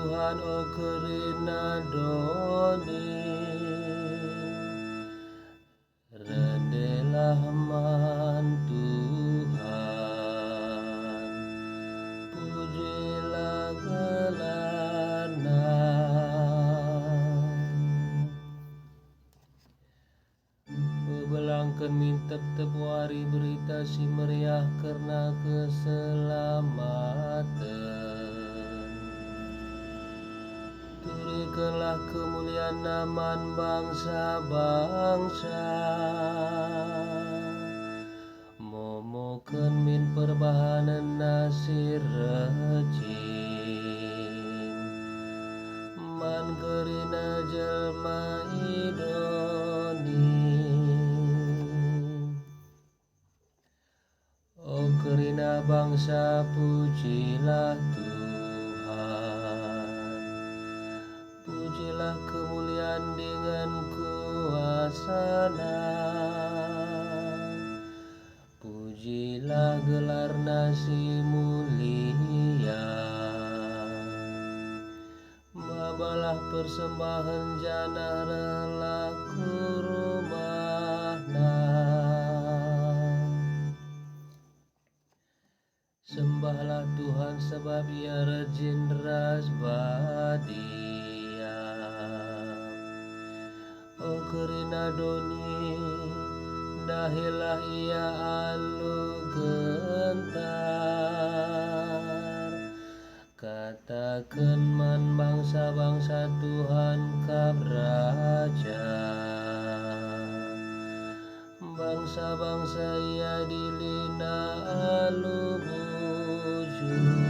Tuhan o kerina doni rendelah man Tuhan pujilah gelarna belangkan mintep wari berita si meriah karena keselamatan. Turikanlah kemuliaan naman bangsa-bangsa, momokan min perbahanan nasir rejin, man gerina jelma idoni. O kerina bangsa pujilah Tuhan, pujilah kemuliaan dengan kuasana, pujilah gelar nasi mulia, babalah persembahan jana relaku rumahna. Sembahlah Tuhan sebab ia rajin ras badia. O kerina doni dahilah ia alu gentar, katakan man bangsa-bangsa Tuhan kabraja. Bangsa-bangsa ia dilina alu buju.